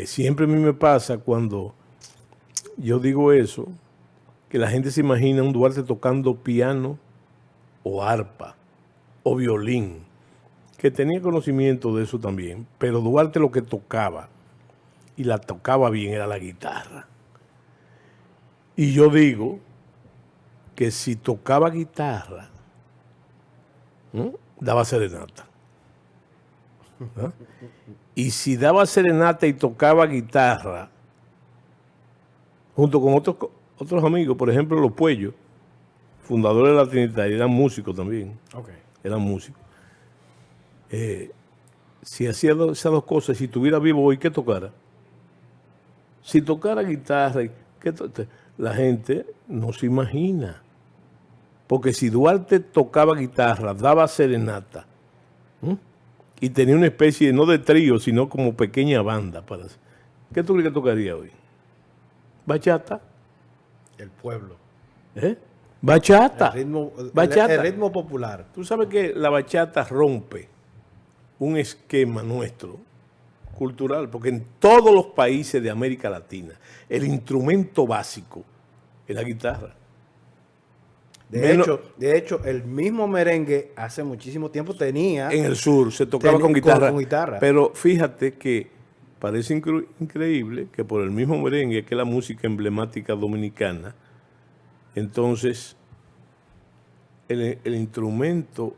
siempre a mí me pasa cuando yo digo eso, que la gente se imagina un Duarte tocando piano o arpa o violín, que tenía conocimiento de eso también, pero Duarte lo que tocaba, y la tocaba bien, era la guitarra. Y yo digo que si tocaba guitarra, daba serenata. ¿Ah? Y si daba serenata y tocaba guitarra, junto con otros amigos, por ejemplo, los Puellos, fundadores de la Trinitaria eran músicos también. Ok. Eran músicos. Si hacía esas dos cosas, si estuviera vivo hoy, ¿qué tocara? Si tocara guitarra, la gente no se imagina. Porque si Duarte tocaba guitarra, daba serenata, y tenía una especie, no de trío, sino como pequeña banda, ¿qué tú crees que tocaría hoy? Bachata. El pueblo. Bachata. El ritmo popular. Tú sabes que la bachata rompe un esquema nuestro cultural, porque en todos los países de América Latina el instrumento básico es la guitarra. De hecho, el mismo merengue hace muchísimo tiempo tenía... En el sur se tocaba con guitarra. Con guitarra. Pero fíjate que parece increíble que por el mismo merengue, que es la música emblemática dominicana, entonces el instrumento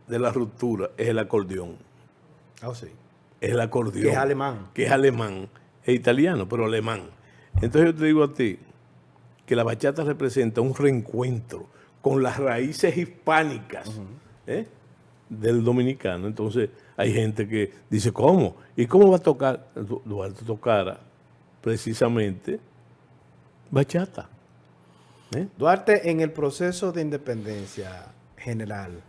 de la ruptura es el acordeón. Sí. Es el acordeón. Que es alemán. Que es alemán. Es italiano, pero alemán. Entonces yo te digo a ti que la bachata representa un reencuentro con las raíces hispánicas del dominicano. Entonces hay gente que dice, ¿cómo? ¿Y cómo va a tocar? Duarte tocara precisamente bachata. Duarte, en el proceso de independencia general,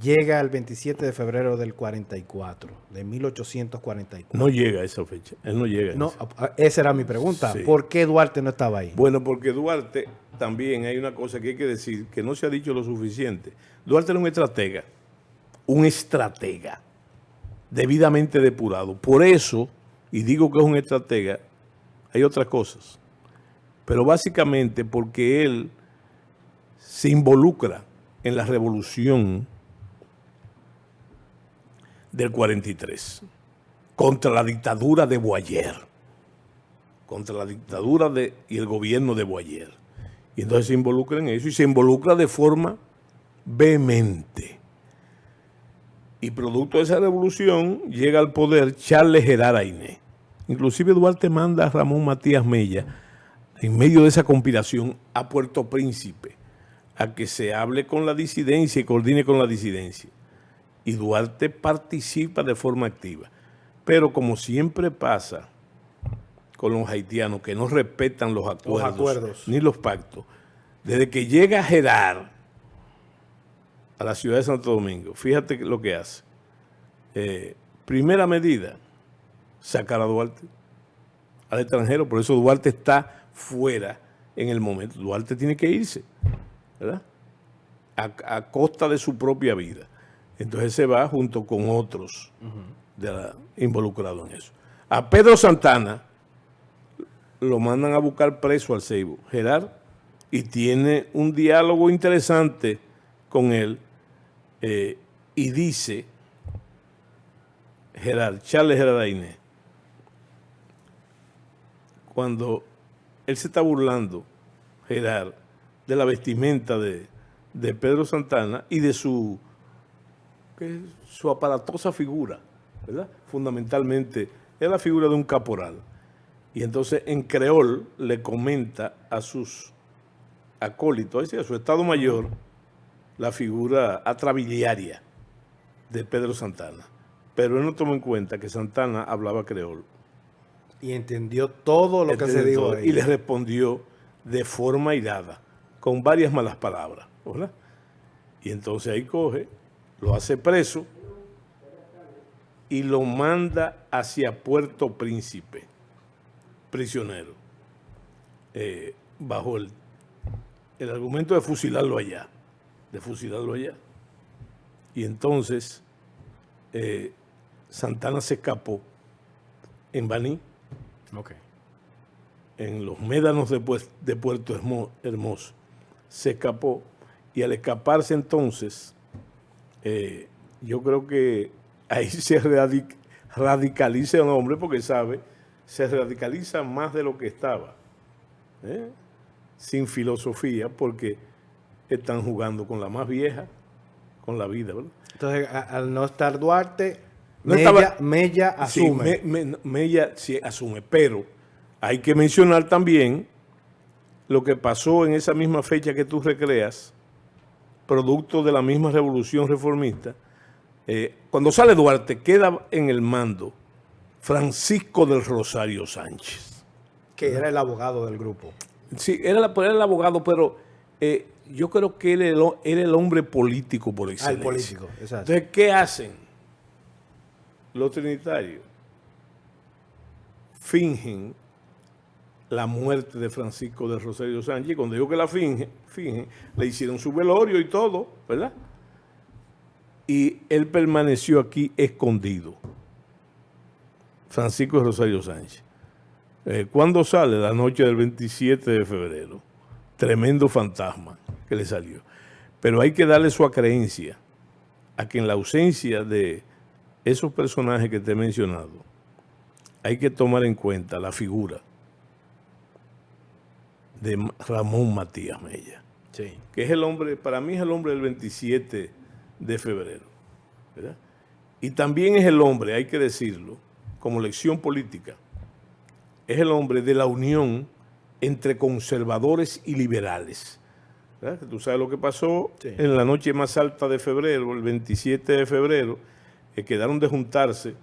llega el 27 de febrero del 44, de 1844. No llega a esa fecha. Él no llega a esa. Esa era mi pregunta. Sí. ¿Por qué Duarte no estaba ahí? Bueno, porque Duarte también hay una cosa que hay que decir, que no se ha dicho lo suficiente. Duarte era un estratega debidamente depurado. Por eso, y digo que es un estratega, hay otras cosas. Pero básicamente porque él se involucra en la revolución del 43 contra la dictadura de Boyer, contra la dictadura y el gobierno de Boyer. Y entonces se involucra en eso y se involucra de forma vehemente. Y producto de esa revolución llega al poder Charles Gerard Ayné. Inclusive Duarte manda a Ramón Matías Mella, en medio de esa conspiración, a Puerto Príncipe, a que se hable con la disidencia y coordine con la disidencia. Y Duarte participa de forma activa. Pero como siempre pasa con los haitianos, que no respetan los acuerdos ni los pactos, desde que llega Gerard a la ciudad de Santo Domingo, fíjate lo que hace. Primera medida, sacar a Duarte al extranjero. Por eso Duarte está fuera en el momento. Duarte tiene que irse, ¿verdad? A costa de su propia vida. Entonces se va junto con otros involucrados en eso. A Pedro Santana lo mandan a buscar preso al Ceibo, Gerard, y tiene un diálogo interesante con él, y dice Charles Gerard Ayné, cuando él se está burlando, Gerard, de la vestimenta de Pedro Santana y de su aparatosa figura, ¿verdad? Fundamentalmente es la figura de un caporal. Y entonces en creol le comenta a sus acólitos, es decir, a su estado mayor, la figura atrabiliaria de Pedro Santana. Pero él no tomó en cuenta que Santana hablaba creol. Y entendió todo lo que se dijo ahí. Y le respondió de forma airada, con varias malas palabras, ¿verdad? Y entonces ahí coge, lo hace preso y lo manda hacia Puerto Príncipe, prisionero, bajo el argumento de fusilarlo allá. Y entonces Santana se escapó en Baní, en los médanos de Puerto Hermoso. Se escapó, y al escaparse entonces, yo creo que ahí se radicaliza el hombre, porque se radicaliza más de lo que estaba, sin filosofía, porque están jugando con la más vieja, con la vida, ¿verdad? Entonces, al no estar Duarte, No Mella asume. Sí, Mella sí asume, pero hay que mencionar también lo que pasó en esa misma fecha que tú recreas, producto de la misma revolución reformista. Cuando sale Duarte, queda en el mando Francisco del Rosario Sánchez. Que era el abogado del grupo. Sí, era el abogado, pero yo creo que él era el hombre político por excelencia. El político, exacto. Entonces, ¿qué hacen los trinitarios? Fingen la muerte de Francisco del Rosario Sánchez. Y cuando digo que la fingen, le hicieron su velorio y todo, ¿verdad? Y él permaneció aquí escondido. Francisco Rosario Sánchez. ¿Cuándo sale? La noche del 27 de febrero. Tremendo fantasma que le salió. Pero hay que darle su acreencia a que en la ausencia de esos personajes que te he mencionado, hay que tomar en cuenta la figura de Ramón Matías Mella, Sí. que es el hombre, para mí es el hombre del 27 de febrero, ¿verdad? Y también es el hombre, hay que decirlo, como lección política, es el hombre de la unión entre conservadores y liberales. ¿Verdad? Tú sabes lo que pasó en la noche más alta de febrero, el 27 de febrero, quedaron de juntarse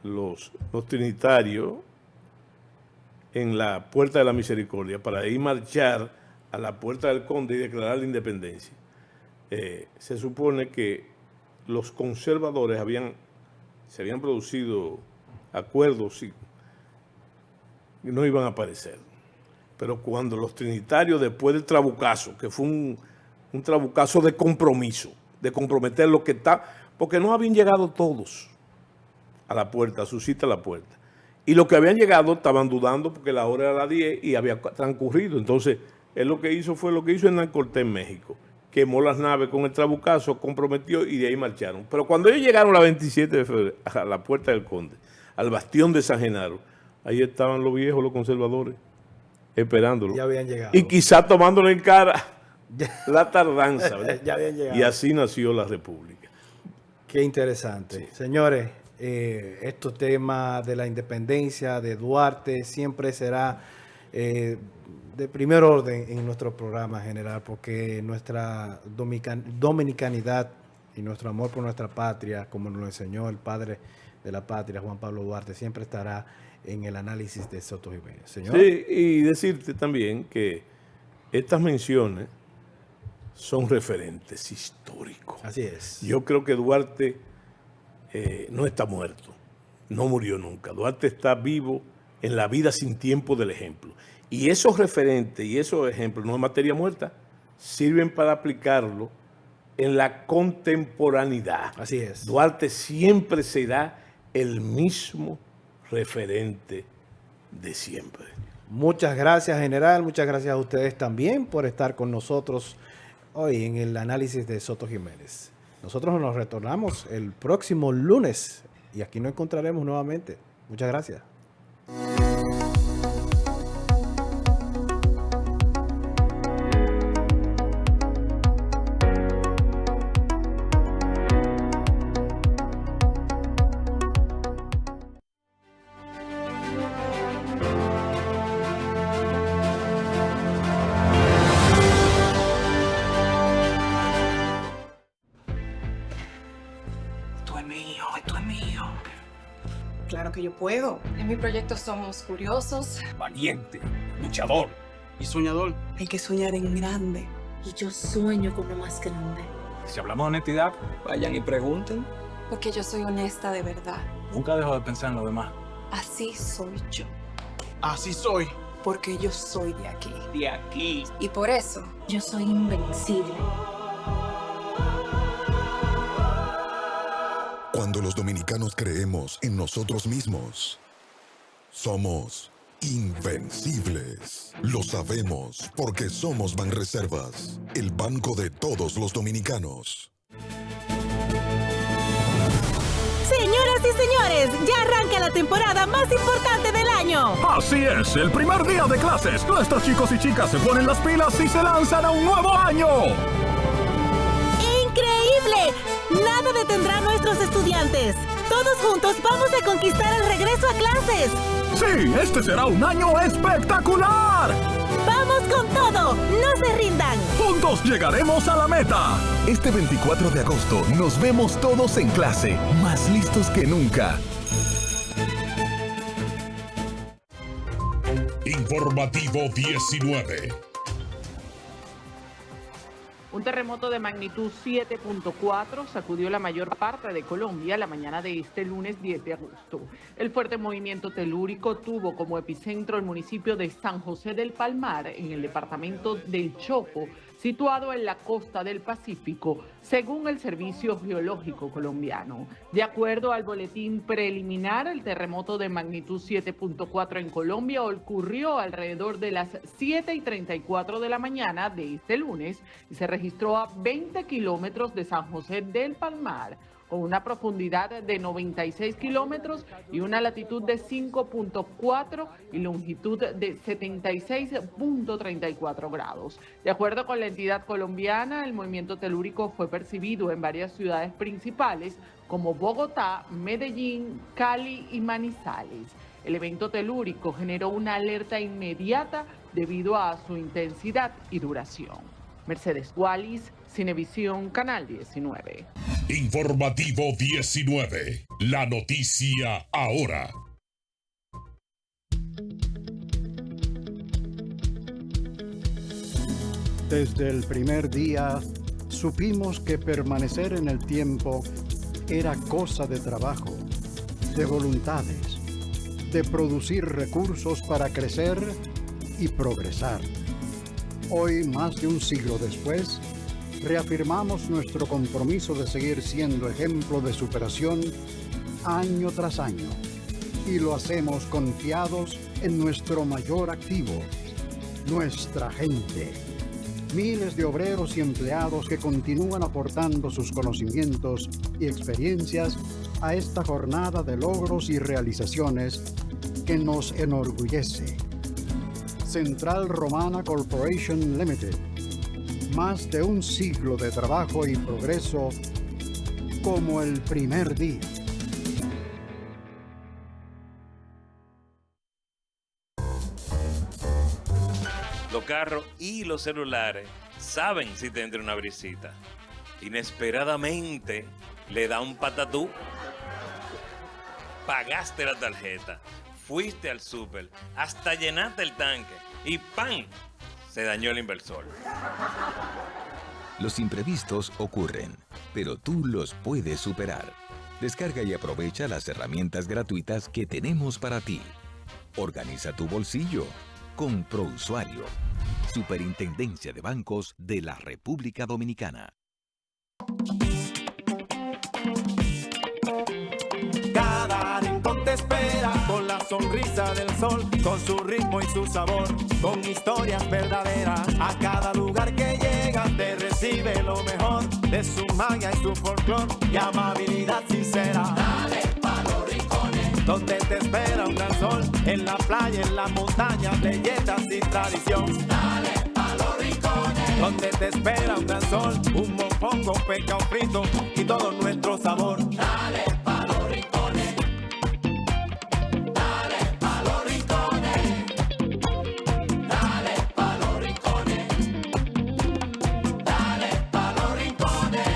los trinitarios en la Puerta de la Misericordia para ir marchar a la Puerta del Conde y declarar la independencia. Se supone que los conservadores se habían producido acuerdos y no iban a aparecer. Pero cuando los trinitarios, después del trabucazo, que fue un trabucazo de compromiso, de comprometer lo que está, porque no habían llegado todos a la puerta, a su cita a la puerta. Y los que habían llegado estaban dudando porque la hora era las 10 y había transcurrido. Entonces, él lo que hizo fue lo que hizo Hernán Cortés en México. Quemó las naves con el trabucazo, comprometió y de ahí marcharon. Pero cuando ellos llegaron la 27 de febrero a la Puerta del Conde, al bastión de San Genaro, ahí estaban los viejos, los conservadores, esperándolo. Ya habían llegado. Y quizá tomándole en cara la tardanza, ¿verdad? Ya habían llegado. Y así nació la República. Qué interesante. Sí. Señores, este tema de la independencia de Duarte siempre será de primer orden en nuestro programa general, porque nuestra dominicanidad y nuestro amor por nuestra patria, como nos lo enseñó el padre de la patria, Juan Pablo Duarte, siempre estará en el análisis de Soto Jiménez. Señor. Sí, y decirte también que estas menciones son referentes históricos. Así es. Yo creo que Duarte no está muerto, no murió nunca. Duarte está vivo en la vida sin tiempo del ejemplo. Y esos referentes y esos ejemplos, no es materia muerta, sirven para aplicarlo en la contemporaneidad. Así es. Duarte siempre será el mismo referente de siempre. Muchas gracias, general. Muchas gracias a ustedes también por estar con nosotros hoy en el análisis de Soto Jiménez. Nosotros nos retornamos el próximo lunes y aquí nos encontraremos nuevamente. Muchas gracias. Claro que yo puedo. En mi proyecto somos curiosos, valiente, luchador y soñador. Hay que soñar en grande. y yo sueño con lo más grande. Si hablamos de honestidad, vayan y pregunten. Porque yo soy honesta de verdad. Nunca dejo de pensar en lo demás. Así soy yo. Así soy. Porque yo soy de aquí. De aquí. Y por eso yo soy invencible. Cuando los dominicanos creemos en nosotros mismos, somos invencibles. Lo sabemos porque somos Banreservas, el banco de todos los dominicanos. Señoras y señores, ya arranca la temporada más importante del año. Así es, el primer día de clases. Nuestros chicos y chicas se ponen las pilas y se lanzan a un nuevo año. ¡Increíble! Nada detendrá a nuestros estudiantes. Todos juntos vamos a conquistar el regreso a clases. Sí, este será un año espectacular. ¡Vamos con todo! ¡No se rindan! Juntos llegaremos a la meta. Este 24 de agosto nos vemos todos en clase, más listos que nunca. Informativo 19. Un terremoto de magnitud 7.4 sacudió la mayor parte de Colombia la mañana de este lunes 10 de agosto. El fuerte movimiento telúrico tuvo como epicentro el municipio de San José del Palmar, en el departamento del Chocó, situado en la costa del Pacífico, según el Servicio Geológico Colombiano. De acuerdo al boletín preliminar, el terremoto de magnitud 7.4 en Colombia ocurrió alrededor de las 7:34 de la mañana de este lunes y se registró a 20 kilómetros de San José del Palmar, con una profundidad de 96 kilómetros y una latitud de 5.4 y longitud de 76.34 grados. De acuerdo con la entidad colombiana, el movimiento telúrico fue percibido en varias ciudades principales como Bogotá, Medellín, Cali y Manizales. El evento telúrico generó una alerta inmediata debido a su intensidad y duración. Mercedes Wallis, Cinevisión, Canal 19. Informativo 19. La noticia ahora. Desde el primer día supimos que permanecer en el tiempo era cosa de trabajo, de voluntades, de producir recursos para crecer y progresar. Hoy, más de un siglo después, reafirmamos nuestro compromiso de seguir siendo ejemplo de superación año tras año. Y lo hacemos confiados en nuestro mayor activo, nuestra gente. Miles de obreros y empleados que continúan aportando sus conocimientos y experiencias a esta jornada de logros y realizaciones que nos enorgullece. Central Romana Corporation Limited. Más de un siglo de trabajo y progreso como el primer día. Los carros y los celulares saben si te entra una brisita. Inesperadamente le da un patatú. Pagaste la tarjeta, fuiste al súper, hasta llenaste el tanque y ¡pam! Se dañó el inversor. Los imprevistos ocurren, pero tú los puedes superar. Descarga y aprovecha las herramientas gratuitas que tenemos para ti. Organiza tu bolsillo con ProUsuario. Superintendencia de Bancos de la República Dominicana. Cada rincón te espera con la sonrisa del sol, con su ritmo y su sabor, con historias verdaderas. A cada lugar que llegas te recibe lo mejor de su magia y su folclor y amabilidad sincera. Dale pa' los rincones, donde te espera un gran sol, en la playa, en las montañas, leyendas y tradición. Dale pa' los rincones, donde te espera un gran sol, un mofongo, pescado frito y todo nuestro sabor. Dale pa' los rincones. Dale pa' los rincones. Dale pa' los rincones. Dale pa' los rincones.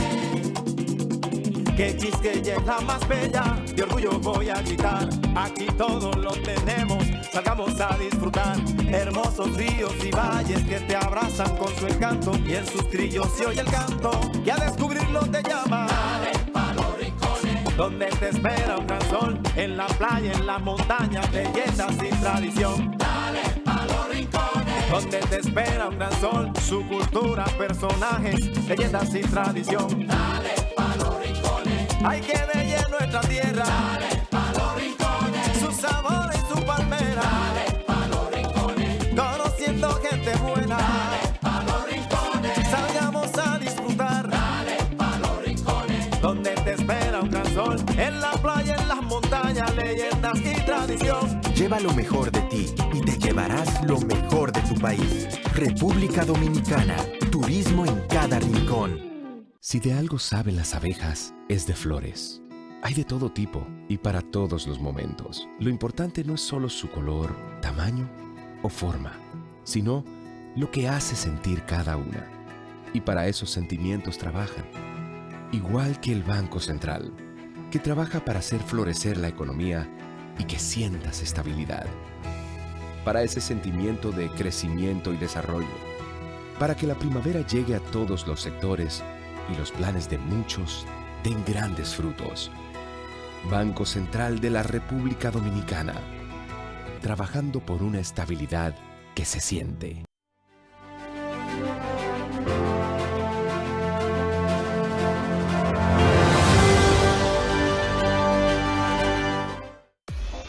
Que Quisqueya es la más bella, de orgullo voy a gritar. Aquí todo lo tenemos, salgamos a disfrutar. Hermosos ríos y valles que te abrazan con su encanto, y en sus trillos se oye el canto que a descubrirlo te llama. Dale pa' los rincones, donde te espera un gran sol, en la playa, en las montañas, leyendas y tradición. Dale pa' los rincones, donde te espera un gran sol, su cultura, personajes, leyendas y tradición. Dale pa' los rincones, hay que bella en nuestra tierra. Dale pa' los rincones, su sabor y su palmera. Dale pa' los rincones, conociendo gente buena. Dale pa' los rincones, salgamos a disfrutar. Dale pa' los rincones, donde te espera un gran sol, en la playa, en las montañas, leyendas y tradición. Lleva lo mejor de ti y te llevarás lo mejor de tu país. República Dominicana. Turismo en cada rincón. Si de algo saben las abejas, es de flores. Hay de todo tipo y para todos los momentos. Lo importante no es solo su color, tamaño o forma, sino lo que hace sentir cada una. Y para esos sentimientos trabajan. Igual que el Banco Central, que trabaja para hacer florecer la economía y que sientas estabilidad. Para ese sentimiento de crecimiento y desarrollo. Para que la primavera llegue a todos los sectores y los planes de muchos den grandes frutos. Banco Central de la República Dominicana, trabajando por una estabilidad que se siente.